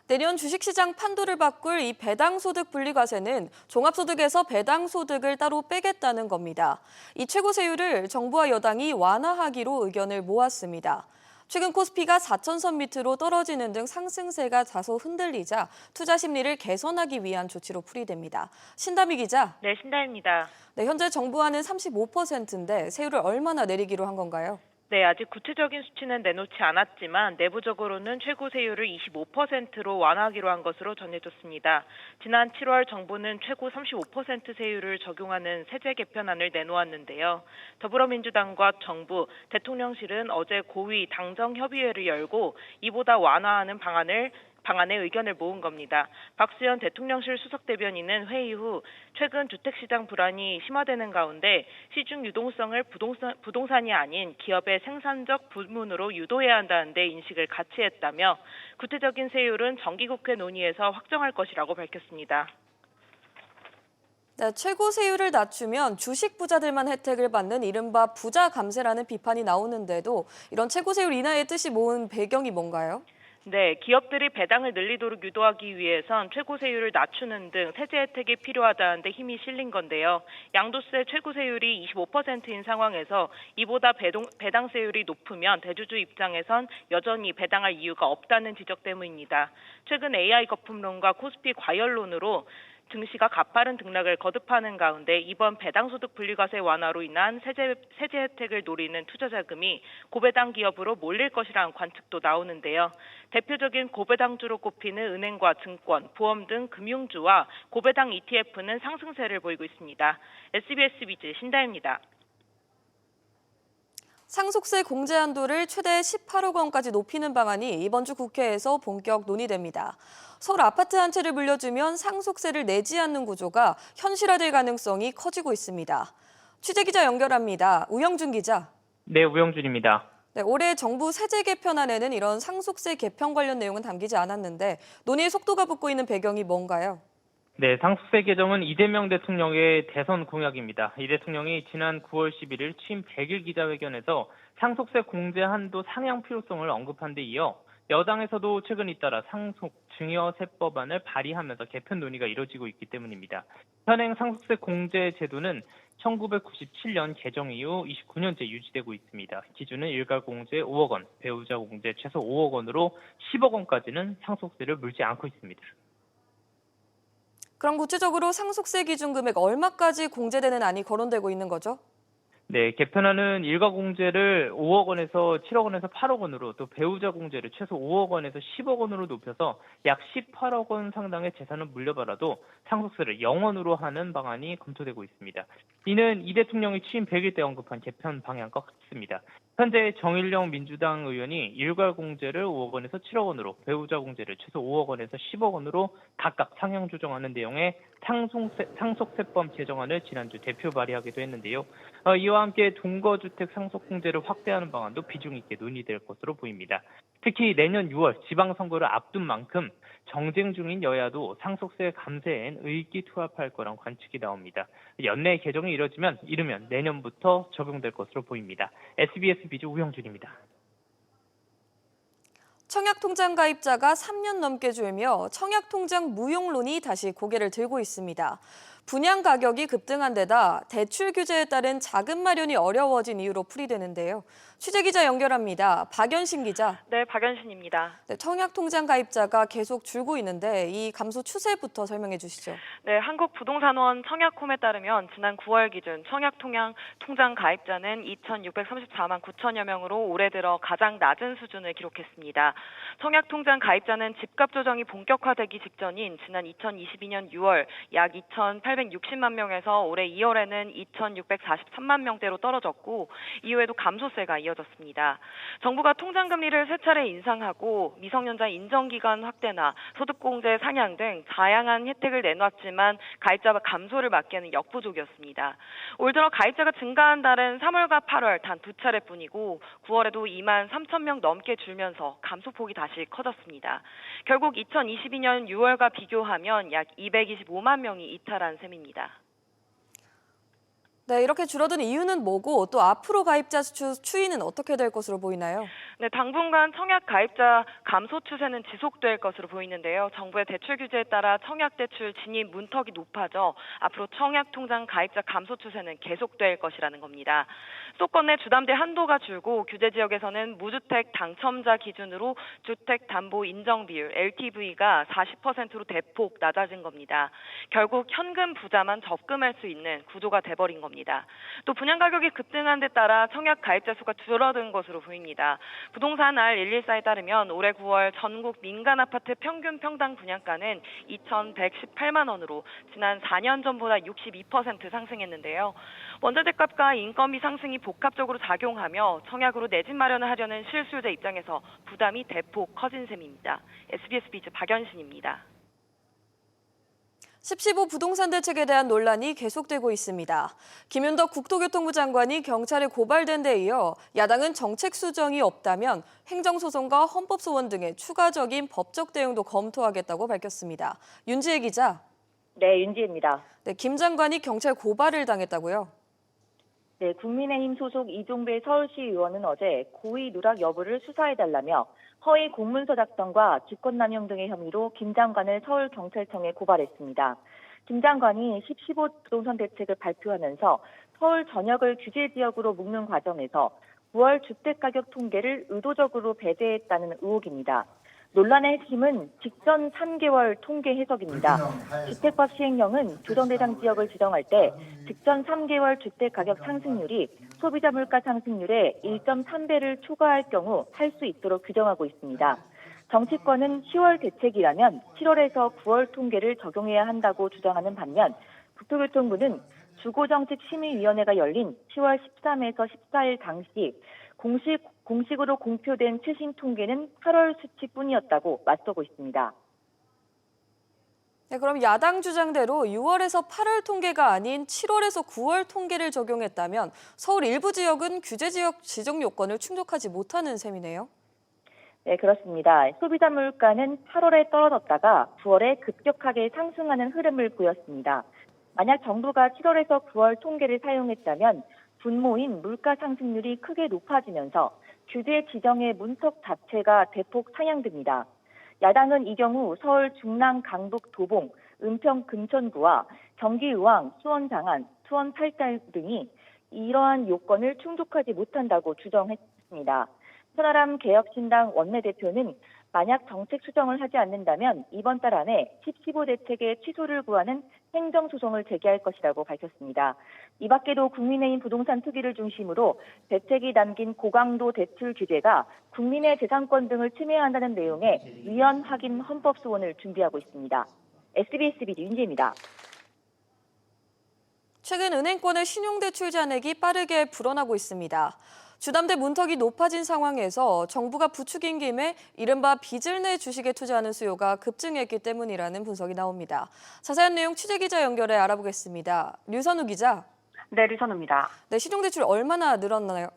내년 주식시장 판도를 바꿀 이 배당소득 분리과세는 종합소득에서 배당소득을 따로 빼겠다는 겁니다. 이 최고세율을 정부와 여당이 완화하기로 의견을 모았습니다. 최근 코스피가 4천선 밑으로 떨어지는 등 상승세가 다소 흔들리자 투자 심리를 개선하기 위한 조치로 풀이됩니다. 신다미 기자. 네, 신다입니다. 네, 현재 정부안은 35%인데 세율을 얼마나 내리기로 한 건가요? 네, 아직 구체적인 수치는 내놓지 않았지만 내부적으로는 최고 세율을 25%로 완화하기로 한 것으로 전해졌습니다. 지난 7월 정부는 최고 35% 세율을 적용하는 세제 개편안을 내놓았는데요. 더불어민주당과 정부, 대통령실은 어제 고위 당정협의회를 열고 이보다 완화하는 방안에 의견을 모은 겁니다. 박수현 대통령실 수석대변인은 회의 후 최근 주택시장 불안이 심화되는 가운데 시중 유동성을 부동산이 아닌 기업의 생산적 부문으로 유도해야 한다는 데 인식을 같이 했다며 구체적인 세율은 정기국회 논의에서 확정할 것이라고 밝혔습니다. 네, 최고 세율을 낮추면 주식 부자들만 혜택을 받는 이른바 부자 감세라는 비판이 나오는데도 이런 최고 세율 인하의 뜻이 모은 배경이 뭔가요? 네, 기업들이 배당을 늘리도록 유도하기 위해선 최고 세율을 낮추는 등 세제 혜택이 필요하다는 데 힘이 실린 건데요. 양도세 최고 세율이 25%인 상황에서 이보다 배당세율이 높으면 대주주 입장에선 여전히 배당할 이유가 없다는 지적 때문입니다. 최근 AI 거품론과 코스피 과열론으로 증시가 가파른 등락을 거듭하는 가운데 이번 배당소득 분리과세 완화로 인한 세제 혜택을 노리는 투자자금이 고배당 기업으로 몰릴 것이라는 관측도 나오는데요. 대표적인 고배당주로 꼽히는 은행과 증권, 보험 등 금융주와 고배당 ETF는 상승세를 보이고 있습니다. SBS 비즈 신다입니다. 상속세 공제 한도를 최대 18억 원까지 높이는 방안이 이번 주 국회에서 본격 논의됩니다. 서울 아파트 한 채를 물려주면 상속세를 내지 않는 구조가 현실화될 가능성이 커지고 있습니다. 취재기자 연결합니다. 우영준 기자. 네, 우영준입니다. 네, 올해 정부 세제 개편안에는 이런 상속세 개편 관련 내용은 담기지 않았는데 논의의 속도가 붙고 있는 배경이 뭔가요? 네, 상속세 개정은 이재명 대통령의 대선 공약입니다. 이 대통령이 지난 9월 11일 취임 100일 기자회견에서 상속세 공제 한도 상향 필요성을 언급한 데 이어 여당에서도 최근 잇따라 상속 증여세법안을 발의하면서 개편 논의가 이뤄지고 있기 때문입니다. 현행 상속세 공제 제도는 1997년 개정 이후 29년째 유지되고 있습니다. 기준은 일가 공제 5억 원, 배우자 공제 최소 5억 원으로 10억 원까지는 상속세를 물지 않고 있습니다. 그럼 구체적으로 상속세 기준 금액 얼마까지 공제되는 안이 거론되고 있는 거죠? 네, 개편안은 일가 공제를 5억 원에서 7억 원에서 8억 원으로 또 배우자 공제를 최소 5억 원에서 10억 원으로 높여서 약 18억 원 상당의 재산을 물려받아도 상속세를 0원으로 하는 방안이 검토되고 있습니다. 이는 이 대통령이 취임 100일 때 언급한 개편 방향과 같습니다. 현재 정일영 민주당 의원이 일가 공제를 5억 원에서 7억 원으로, 배우자 공제를 최소 5억 원에서 10억 원으로 각각 상향 조정하는 내용의 상속세법 개정안을 지난주 대표 발의하기도 했는데요. 이와 함께 동거주택 상속공제를 확대하는 방안도 비중 있게 논의될 것으로 보입니다. 특히 내년 6월 지방선거를 앞둔 만큼 정쟁 중인 여야도 상속세 감세엔 의기투합할 거란 관측이 나옵니다. 연내 개정이 이루면 내년부터 적용될 것으로 보입니다. SBS 비즈 우영준입니다. 청약통장 가입자가 3년 넘게 줄며 청약통장 무용론이 다시 고개를 들고 있습니다. 분양 가격이 급등한 데다 대출 규제에 따른 자금 마련이 어려워진 이유로 풀이되는데요. 취재기자 연결합니다. 박연신 기자. 네, 박연신입니다. 네, 청약통장 가입자가 계속 줄고 있는데 이 감소 추세부터 설명해 주시죠. 네, 한국부동산원 청약홈에 따르면 지난 9월 기준 청약통장 가입자는 2,634만 9천여 명으로 올해 들어 가장 낮은 수준을 기록했습니다. 청약통장 가입자는 집값 조정이 본격화되기 직전인 지난 2022년 6월 약 2,860만 명에서 올해 2월에는 2,643만 명대로 떨어졌고 이후에도 감소세가 이어졌습니다. 정부가 통장금리를 세 차례 인상하고 미성년자 인정기간 확대나 소득공제 상향 등 다양한 혜택을 내놨지만 가입자 감소를 막기에는 역부족이었습니다. 올 들어 가입자가 증가한 달은 3월과 8월 단 두 차례뿐이고 9월에도 2만 3천 명 넘게 줄면서 감소폭이 다시 커졌습니다. 결국 2022년 6월과 비교하면 약 225만 명이 이탈한 셈입니다. 네, 이렇게 줄어든 이유는 뭐고 또 앞으로 가입자 수 추이는 어떻게 될 것으로 보이나요? 네, 당분간 청약 가입자 감소 추세는 지속될 것으로 보이는데요. 정부의 대출 규제에 따라 청약 대출 진입 문턱이 높아져 앞으로 청약 통장 가입자 감소 추세는 계속될 것이라는 겁니다. 수도권 내 주담대 한도가 줄고 규제 지역에서는 무주택 당첨자 기준으로 주택 담보 인정 비율 LTV가 40%로 대폭 낮아진 겁니다. 결국 현금 부자만 접근할 수 있는 구조가 돼버린 겁니다. 또 분양 가격이 급등한 데 따라 청약 가입자 수가 줄어든 것으로 보입니다. 부동산 R114에 따르면 올해 9월 전국 민간 아파트 평균 평당 분양가는 2,118만 원으로 지난 4년 전보다 62% 상승했는데요. 원자재 값과 인건비 상승이 복합적으로 작용하며 청약으로 내 집 마련을 하려는 실수요자 입장에서 부담이 대폭 커진 셈입니다. SBS 비즈 박연신입니다. 10.15 부동산 대책에 대한 논란이 계속되고 있습니다. 김윤덕 국토교통부 장관이 경찰에 고발된 데 이어 야당은 정책 수정이 없다면 행정소송과 헌법소원 등의 추가적인 법적 대응도 검토하겠다고 밝혔습니다. 윤지혜 기자. 네, 윤지혜입니다. 네, 김 장관이 경찰 고발을 당했다고요? 네, 국민의힘 소속 이종배 서울시 의원은 어제 고의 누락 여부를 수사해달라며 허위 공문서 작성과 직권남용 등의 혐의로 김 장관을 서울경찰청에 고발했습니다. 김 장관이 10.15 부동산 대책을 발표하면서 서울 전역을 규제 지역으로 묶는 과정에서 9월 주택가격 통계를 의도적으로 배제했다는 의혹입니다. 논란의 핵심은 직전 3개월 통계 해석입니다. 주택법 시행령은 조정 대상 지역을 지정할 때 직전 3개월 주택가격 상승률이 소비자 물가 상승률의 1.3배를 초과할 경우 할 수 있도록 규정하고 있습니다. 정치권은 10월 대책이라면 7월에서 9월 통계를 적용해야 한다고 주장하는 반면 국토교통부는 주거정책심의위원회가 열린 10월 13에서 14일 당시 공식으로 공표된 최신 통계는 8월 수치뿐이었다고 맞서고 있습니다. 네, 그럼 야당 주장대로 6월에서 8월 통계가 아닌 7월에서 9월 통계를 적용했다면 서울 일부 지역은 규제 지역 지정 요건을 충족하지 못하는 셈이네요. 네, 그렇습니다. 소비자 물가는 8월에 떨어졌다가 9월에 급격하게 상승하는 흐름을 보였습니다. 만약 정부가 7월에서 9월 통계를 사용했다면 분모인 물가 상승률이 크게 높아지면서 규제 지정의 문턱 자체가 대폭 상향됩니다. 야당은 이 경우 서울 중랑 강북 도봉, 은평 금천구와 경기 의왕, 수원 장안, 수원 팔달 등이 이러한 요건을 충족하지 못한다고 주장했습니다. 천하람 개혁신당 원내대표는 만약 정책 수정을 하지 않는다면 이번 달 안에 10.15 대책의 취소를 구하는 행정소송을 제기할 것이라고 밝혔습니다. 이 밖에도 국민의힘 부동산 투기를 중심으로 대책이 담긴 고강도 대출 규제가 국민의 재산권 등을 침해한다는 내용의 위헌 확인 헌법소원을 준비하고 있습니다. SBS 비즈 윤지혜입니다. 최근 은행권의 신용대출 잔액이 빠르게 불어나고 있습니다. 주담대 문턱이 높아진 상황에서 정부가 부추긴 김에 이른바 빚을 내 주식에 투자하는 수요가 급증했기 때문이라는 분석이 나옵니다. 자세한 내용 취재기자 연결해 알아보겠습니다. 류선우 기자. 네, 류선우입니다. 네, 신용대출 얼마나 늘었나요?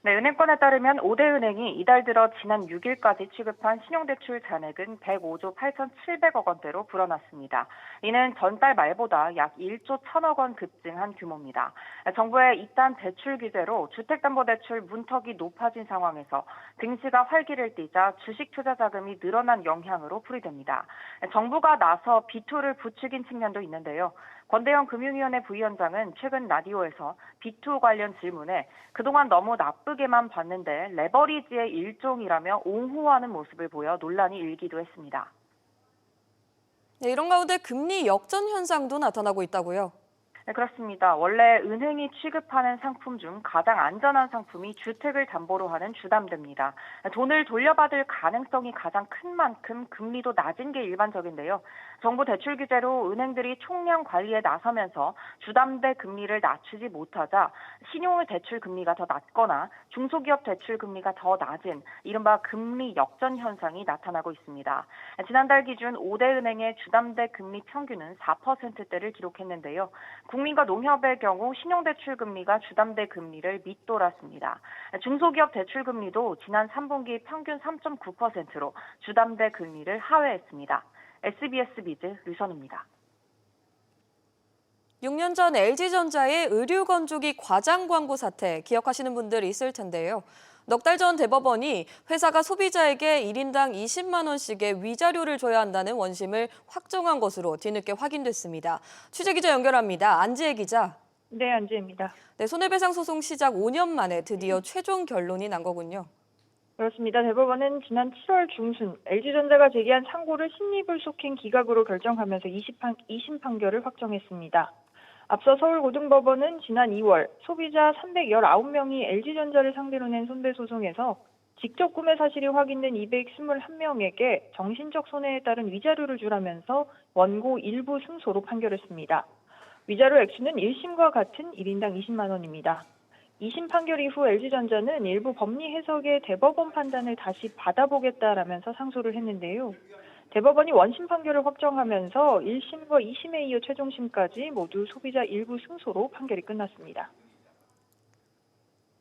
네, 은행권에 따르면 5대 은행이 이달 들어 지난 6일까지 취급한 신용대출 잔액은 105조 8,700억 원대로 불어났습니다. 이는 전달 말보다 약 1조 1,000억 원 급증한 규모입니다. 정부의 이딴 대출 규제로 주택담보대출 문턱이 높아진 상황에서 증시가 활기를 띠자 주식 투자 자금이 늘어난 영향으로 풀이됩니다. 정부가 나서 B2를 부추긴 측면도 있는데요. 권대영 금융위원회 부위원장은 최근 라디오에서 B2 관련 질문에 그동안 너무 나쁘게만 봤는데 레버리지의 일종이라며 옹호하는 모습을 보여 논란이 일기도 했습니다. 네, 이런 가운데 금리 역전 현상도 나타나고 있다고요? 네, 그렇습니다. 원래 은행이 취급하는 상품 중 가장 안전한 상품이 주택을 담보로 하는 주담대입니다. 돈을 돌려받을 가능성이 가장 큰 만큼 금리도 낮은 게 일반적인데요. 정부 대출 규제로 은행들이 총량 관리에 나서면서 주담대 금리를 낮추지 못하자 신용 대출 금리가 더 낮거나 중소기업 대출 금리가 더 낮은 이른바 금리 역전 현상이 나타나고 있습니다. 지난달 기준 5대 은행의 주담대 금리 평균은 4%대를 기록했는데요. 국민과 농협의 경우 신용대출 금리가 주담대 금리를 밑돌았습니다. 중소기업 대출 금리도 지난 3분기 평균 3.9%로 주담대 금리를 하회했습니다. SBS 비즈 류선우입니다. 6년 전 LG전자의 의류 건조기 과장 광고 사태 기억하시는 분들 있을 텐데요. 넉 달 전 대법원이 회사가 소비자에게 1인당 20만 원씩의 위자료를 줘야 한다는 원심을 확정한 것으로 뒤늦게 확인됐습니다. 취재기자 연결합니다. 안지혜 기자. 네, 안지혜입니다. 네, 손해배상 소송 시작 5년 만에 드디어 최종 결론이 난 거군요. 그렇습니다. 대법원은 지난 7월 중순 LG전자가 제기한 상고를 신의불속행 기각으로 결정하면서 2심 판결을 확정했습니다. 앞서 서울고등법원은 지난 2월 소비자 319명이 LG전자를 상대로 낸 손배소송에서 직접 구매 사실이 확인된 221명에게 정신적 손해에 따른 위자료를 주라면서 원고 일부 승소로 판결했습니다. 위자료 액수는 1심과 같은 1인당 20만 원입니다. 2심 판결 이후 LG전자는 일부 법리 해석의 대법원 판단을 다시 받아보겠다라면서 상소를 했는데요. 대법원이 원심 판결을 확정하면서 1심과 2심에 이어 최종심까지 모두 소비자 일부 승소로 판결이 끝났습니다.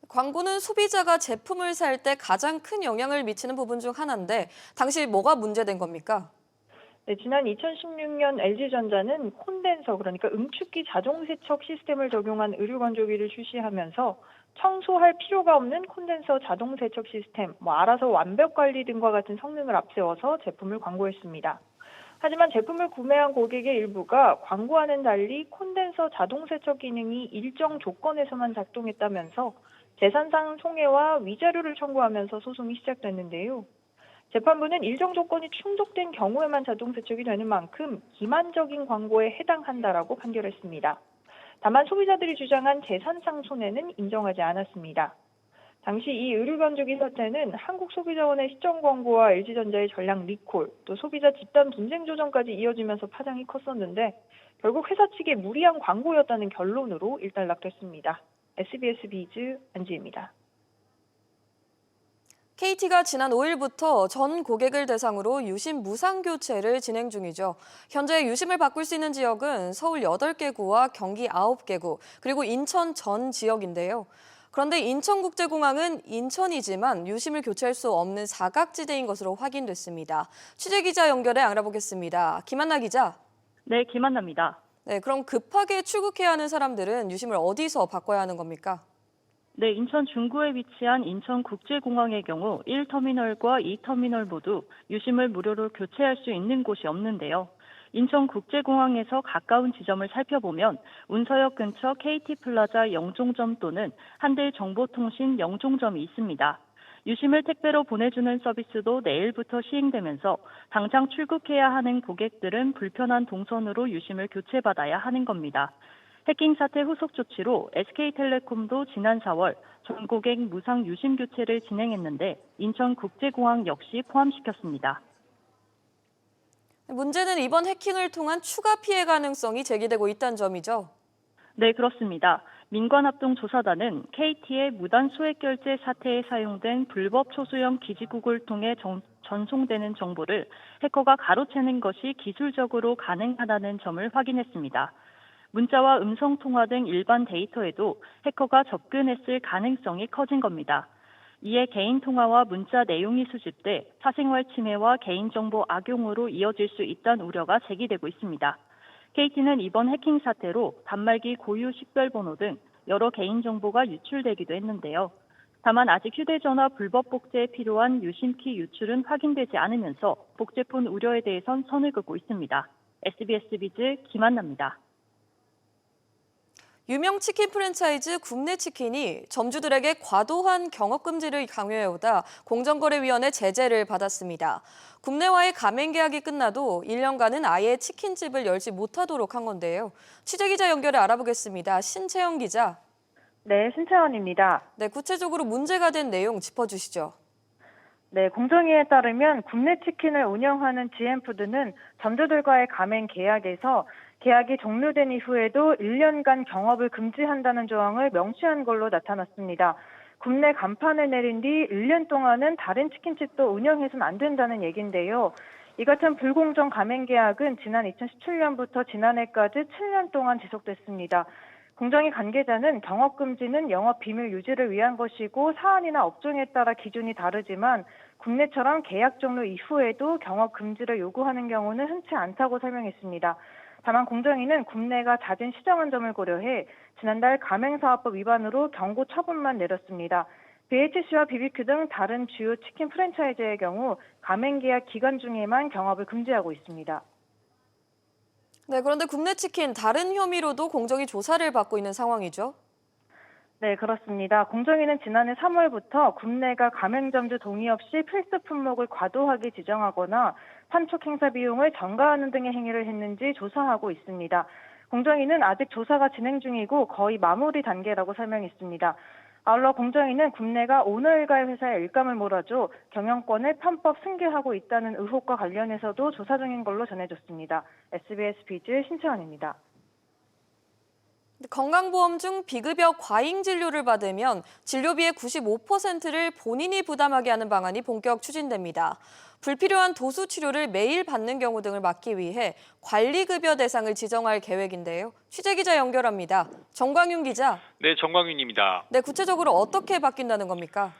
광고는 소비자가 제품을 살 때 가장 큰 영향을 미치는 부분 중 하나인데 당시 뭐가 문제된 겁니까? 네, 지난 2016년 LG전자는 콘덴서, 그러니까 응축기 자동 세척 시스템을 적용한 의류 건조기를 출시하면서 청소할 필요가 없는 콘덴서 자동 세척 시스템, 알아서 완벽 관리 등과 같은 성능을 앞세워서 제품을 광고했습니다. 하지만 제품을 구매한 고객의 일부가 광고와는 달리 콘덴서 자동 세척 기능이 일정 조건에서만 작동했다면서 재산상 손해와 위자료를 청구하면서 소송이 시작됐는데요. 재판부는 일정 조건이 충족된 경우에만 자동 세척이 되는 만큼 기만적인 광고에 해당한다라고 판결했습니다. 다만 소비자들이 주장한 재산상 손해는 인정하지 않았습니다. 당시 이 의류 건조기 사태는 한국소비자원의 시정 광고와 LG전자의 전량 리콜, 또 소비자 집단 분쟁 조정까지 이어지면서 파장이 컸었는데 결국 회사 측의 무리한 광고였다는 결론으로 일단락됐습니다. SBS 비즈 안지혜입니다. KT가 지난 5일부터 전 고객을 대상으로 유심 무상 교체를 진행 중이죠. 현재 유심을 바꿀 수 있는 지역은 서울 8개 구와 경기 9개 구, 그리고 인천 전 지역인데요. 그런데 인천국제공항은 인천이지만 유심을 교체할 수 없는 사각지대인 것으로 확인됐습니다. 취재기자 연결해 알아보겠습니다. 김한나 기자. 네, 김한나입니다. 네, 그럼 급하게 출국해야 하는 사람들은 유심을 어디서 바꿔야 하는 겁니까? 네, 인천 중구에 위치한 인천국제공항의 경우 1터미널과 2터미널 모두 유심을 무료로 교체할 수 있는 곳이 없는데요. 인천국제공항에서 가까운 지점을 살펴보면 운서역 근처 KT플라자 영종점 또는 한들정보통신 영종점이 있습니다. 유심을 택배로 보내주는 서비스도 내일부터 시행되면서 당장 출국해야 하는 고객들은 불편한 동선으로 유심을 교체받아야 하는 겁니다. 해킹 사태 후속 조치로 SK텔레콤도 지난 4월 전 고객 무상 유심 교체를 진행했는데 인천국제공항 역시 포함시켰습니다. 문제는 이번 해킹을 통한 추가 피해 가능성이 제기되고 있다는 점이죠. 네, 그렇습니다. 민관합동조사단은 KT의 무단 소액 결제 사태에 사용된 불법 초소형 기지국을 통해 전송되는 정보를 해커가 가로채는 것이 기술적으로 가능하다는 점을 확인했습니다. 문자와 음성통화 등 일반 데이터에도 해커가 접근했을 가능성이 커진 겁니다. 이에 개인 통화와 문자 내용이 수집돼 사생활 침해와 개인정보 악용으로 이어질 수 있다는 우려가 제기되고 있습니다. KT는 이번 해킹 사태로 단말기 고유 식별번호 등 여러 개인정보가 유출되기도 했는데요. 다만 아직 휴대전화 불법 복제에 필요한 유심키 유출은 확인되지 않으면서 복제폰 우려에 대해선 선을 긋고 있습니다. SBS 비즈 김한나입니다. 유명 치킨 프랜차이즈 굽네치킨이 점주들에게 과도한 경업금지를 강요해오다 공정거래위원회 제재를 받았습니다. 굽네와의 가맹 계약이 끝나도 1년간은 아예 치킨집을 열지 못하도록 한 건데요. 취재기자 연결해 알아보겠습니다. 신채영 기자. 네, 신채원입니다. 네, 구체적으로 문제가 된 내용 짚어주시죠. 네, 공정위에 따르면 굽네치킨을 운영하는 GM푸드는 점주들과의 가맹 계약에서 계약이 종료된 이후에도 1년간 경업을 금지한다는 조항을 명시한 걸로 나타났습니다. 굽네 간판을 내린 뒤 1년 동안은 다른 치킨집도 운영해서는 안 된다는 얘기인데요. 이 같은 불공정 가맹 계약은 지난 2017년부터 지난해까지 7년 동안 지속됐습니다. 공정위 관계자는 경업금지는 영업비밀 유지를 위한 것이고 사안이나 업종에 따라 기준이 다르지만 굽네처럼 계약 종료 이후에도 경업금지를 요구하는 경우는 흔치 않다고 설명했습니다. 다만 공정위는 국내가 잦은 시정한 점을 고려해 지난달 가맹사업법 위반으로 경고 처분만 내렸습니다. BHC와 BBQ 등 다른 주요 치킨 프랜차이즈의 경우 가맹계약 기간 중에만 경업을 금지하고 있습니다. 네, 그런데 국내 치킨 다른 혐의로도 공정위 조사를 받고 있는 상황이죠. 네, 그렇습니다. 공정위는 지난해 3월부터 국내가 가맹점주 동의 없이 필수 품목을 과도하게 지정하거나 판촉 행사 비용을 전가하는 등의 행위를 했는지 조사하고 있습니다. 공정위는 아직 조사가 진행 중이고 거의 마무리 단계라고 설명했습니다. 아울러 공정위는 국내가 오너일가의 회사에 일감을 몰아줘 경영권을 편법 승계하고 있다는 의혹과 관련해서도 조사 중인 걸로 전해졌습니다. SBS 비즈 신채원입니다. 건강보험 중 비급여 과잉 진료를 받으면 진료비의 95%를 본인이 부담하게 하는 방안이 본격 추진됩니다. 불필요한 도수 치료를 매일 받는 경우 등을 막기 위해 관리급여 대상을 지정할 계획인데요. 취재기자 연결합니다. 정광윤 기자. 네, 정광윤입니다. 네, 구체적으로 어떻게 바뀐다는 겁니까?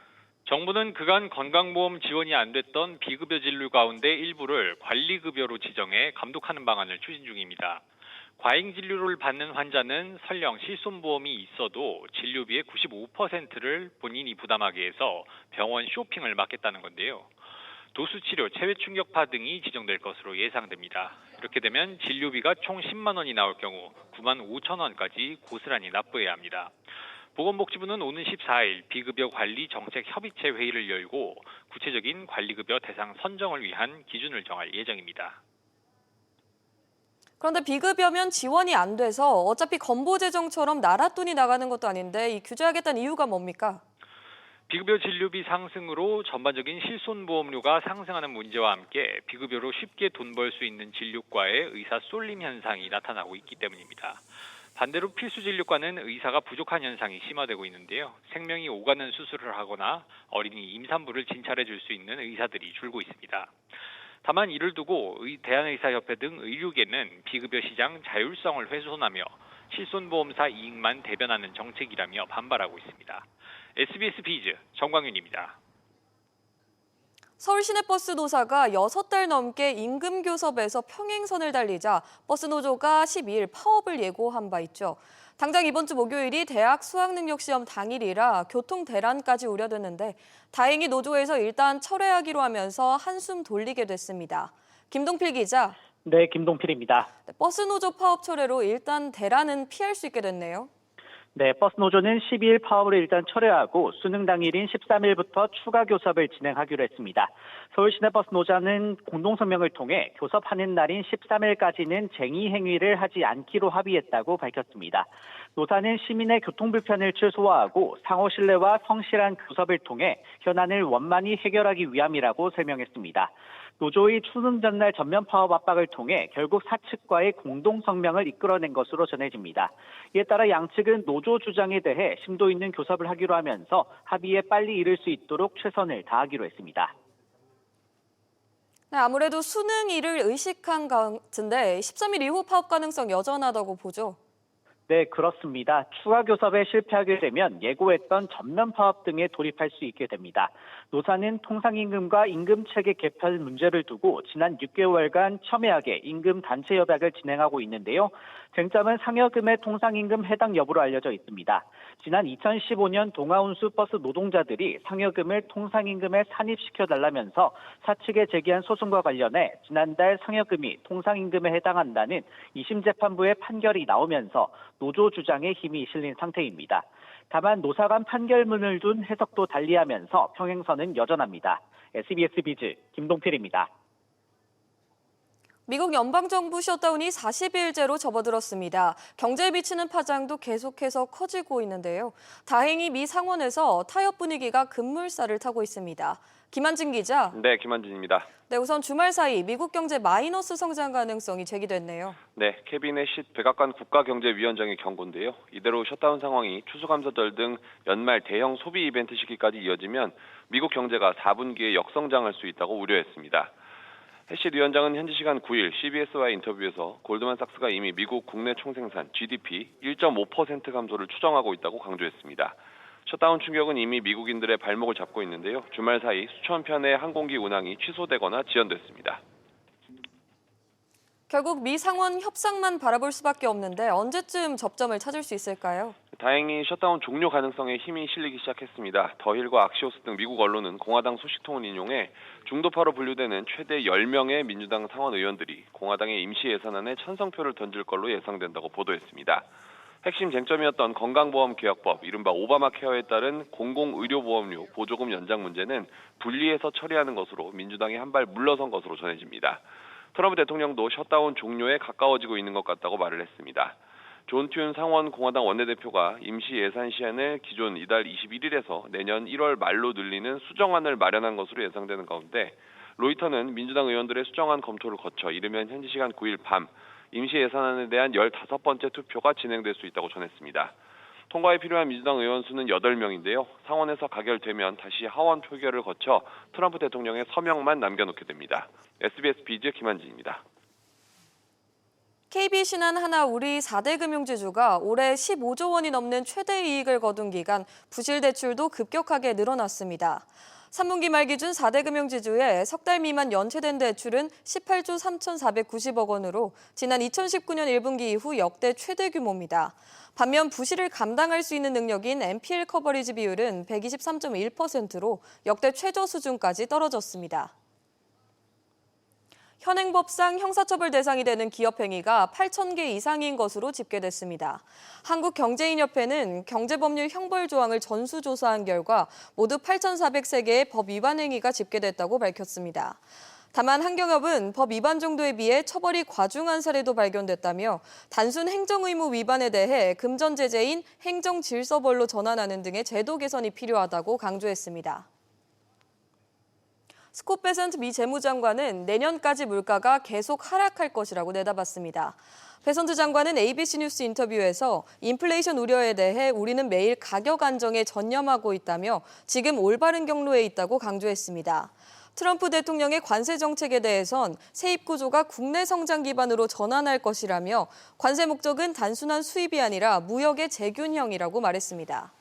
정부는 그간 건강보험 지원이 안 됐던 비급여 진료 가운데 일부를 관리급여로 지정해 감독하는 방안을 추진 중입니다. 과잉 진료를 받는 환자는 설령 실손보험이 있어도 진료비의 95%를 본인이 부담하게 해서 병원 쇼핑을 막겠다는 건데요. 도수치료, 체외충격파 등이 지정될 것으로 예상됩니다. 이렇게 되면 진료비가 총 10만 원이 나올 경우 9만 5천 원까지 고스란히 납부해야 합니다. 보건복지부는 오는 14일 비급여 관리 정책 협의체 회의를 열고 구체적인 관리급여 대상 선정을 위한 기준을 정할 예정입니다. 그런데 비급여면 지원이 안 돼서 어차피 건보재정처럼 나랏돈이 나가는 것도 아닌데 이 규제하겠다는 이유가 뭡니까? 비급여 진료비 상승으로 전반적인 실손보험료가 상승하는 문제와 함께 비급여로 쉽게 돈 벌 수 있는 진료과에 의사 쏠림 현상이 나타나고 있기 때문입니다. 반대로 필수 진료과는 의사가 부족한 현상이 심화되고 있는데요. 생명이 오가는 수술을 하거나 어린이 임산부를 진찰해 줄 수 있는 의사들이 줄고 있습니다. 다만 이를 두고 대한의사협회 등 의료계는 비급여 시장 자율성을 훼손하며 실손보험사 이익만 대변하는 정책이라며 반발하고 있습니다. SBS 비즈 정광윤입니다. 서울시내버스 노사가 6달 넘게 임금교섭에서 평행선을 달리자 버스노조가 12일 파업을 예고한 바 있죠. 당장 이번 주 목요일이 대학 수학능력시험 당일이라 교통 대란까지 우려됐는데 다행히 노조에서 일단 철회하기로 하면서 한숨 돌리게 됐습니다. 김동필 기자. 네, 김동필입니다. 버스노조 파업 철회로 일단 대란은 피할 수 있게 됐네요. 네, 버스노조는 12일 파업을 일단 철회하고 수능 당일인 13일부터 추가 교섭을 진행하기로 했습니다. 서울시내버스노조는 공동성명을 통해 교섭하는 날인 13일까지는 쟁의 행위를 하지 않기로 합의했다고 밝혔습니다. 노사는 시민의 교통불편을 최소화하고 상호 신뢰와 성실한 교섭을 통해 현안을 원만히 해결하기 위함이라고 설명했습니다. 노조의 수능 전날 전면 파업 압박을 통해 결국 사측과의 공동성명을 이끌어낸 것으로 전해집니다. 이에 따라 양측은 노조 주장에 대해 심도 있는 교섭을 하기로 하면서 합의에 빨리 이를 수 있도록 최선을 다하기로 했습니다. 네, 아무래도 수능일을 의식한 같은데 13일 이후 파업 가능성 여전하다고 보죠. 네, 그렇습니다. 추가 교섭에 실패하게 되면 예고했던 전면 파업 등에 돌입할 수 있게 됩니다. 노사는 통상임금과 임금체계 개편 문제를 두고 지난 6개월간 첨예하게 임금 단체 협약을 진행하고 있는데요. 쟁점은 상여금의 통상임금 해당 여부로 알려져 있습니다. 지난 2015년 동아운수 버스 노동자들이 상여금을 통상임금에 산입시켜달라면서 사측에 제기한 소송과 관련해 지난달 상여금이 통상임금에 해당한다는 2심 재판부의 판결이 나오면서 노조 주장에 힘이 실린 상태입니다. 다만 노사 간 판결문을 둔 해석도 달리하면서 평행선은 여전합니다. SBS 비즈 김동필입니다. 미국 연방정부 셧다운이 40일째로 접어들었습니다. 경제에 미치는 파장도 계속해서 커지고 있는데요. 다행히 미 상원에서 타협 분위기가 급물살을 타고 있습니다. 김한진 기자. 네, 김한진입니다. 네, 우선 주말 사이 미국 경제 마이너스 성장 가능성이 제기됐네요. 네, 캐비넷 백악관 국가경제위원장의 경고인데요. 이대로 셧다운 상황이 추수감사절 등 연말 대형 소비 이벤트 시기까지 이어지면 미국 경제가 4분기에 역성장할 수 있다고 우려했습니다. 해실 위원장은 현지 시간 9일 CBS와의 인터뷰에서 골드만삭스가 이미 미국 국내 총생산 GDP 1.5% 감소를 추정하고 있다고 강조했습니다. 셧다운 충격은 이미 미국인들의 발목을 잡고 있는데요. 주말 사이 수천 편의 항공기 운항이 취소되거나 지연됐습니다. 결국 미 상원 협상만 바라볼 수밖에 없는데 언제쯤 접점을 찾을 수 있을까요? 다행히 셧다운 종료 가능성에 힘이 실리기 시작했습니다. 더힐과 악시오스 등 미국 언론은 공화당 소식통을 인용해 중도파로 분류되는 최대 10명의 민주당 상원 의원들이 공화당의 임시 예산안에 찬성표를 던질 걸로 예상된다고 보도했습니다. 핵심 쟁점이었던 건강보험 개혁법, 이른바 오바마 케어에 따른 공공의료보험료 보조금 연장 문제는 분리해서 처리하는 것으로 민주당이 한 발 물러선 것으로 전해집니다. 트럼프 대통령도 셧다운 종료에 가까워지고 있는 것 같다고 말을 했습니다. 존 튠 상원 공화당 원내대표가 임시 예산 시한을 기존 이달 21일에서 내년 1월 말로 늘리는 수정안을 마련한 것으로 예상되는 가운데 로이터는 민주당 의원들의 수정안 검토를 거쳐 이르면 현지 시간 9일 밤 임시 예산안에 대한 15번째 투표가 진행될 수 있다고 전했습니다. 통과에 필요한 민주당 의원 수는 8명인데요. 상원에서 가결되면 다시 하원 표결을 거쳐 트럼프 대통령의 서명만 남겨놓게 됩니다. SBS 비즈 김한진입니다. KB신한 하나우리 4대 금융지주가 올해 15조 원이 넘는 최대 이익을 거둔 기간 부실 대출도 급격하게 늘어났습니다. 3분기 말 기준 4대 금융지주의 석 달 미만 연체된 대출은 18조 3,490억 원으로 지난 2019년 1분기 이후 역대 최대 규모입니다. 반면 부실을 감당할 수 있는 능력인 NPL 커버리지 비율은 123.1%로 역대 최저 수준까지 떨어졌습니다. 현행법상 형사처벌 대상이 되는 기업 행위가 8,000개 이상인 것으로 집계됐습니다. 한국경제인협회는 경제법률 형벌 조항을 전수조사한 결과 모두 8,403개의 법 위반 행위가 집계됐다고 밝혔습니다. 다만 한경협은 법 위반 정도에 비해 처벌이 과중한 사례도 발견됐다며 단순 행정의무 위반에 대해 금전 제재인 행정질서벌로 전환하는 등의 제도 개선이 필요하다고 강조했습니다. 스콧 베센트 미 재무장관은 내년까지 물가가 계속 하락할 것이라고 내다봤습니다. 베센트 장관은 ABC 뉴스 인터뷰에서 인플레이션 우려에 대해 우리는 매일 가격 안정에 전념하고 있다며 지금 올바른 경로에 있다고 강조했습니다. 트럼프 대통령의 관세 정책에 대해선 세입 구조가 국내 성장 기반으로 전환할 것이라며 관세 목적은 단순한 수입이 아니라 무역의 재균형이라고 말했습니다.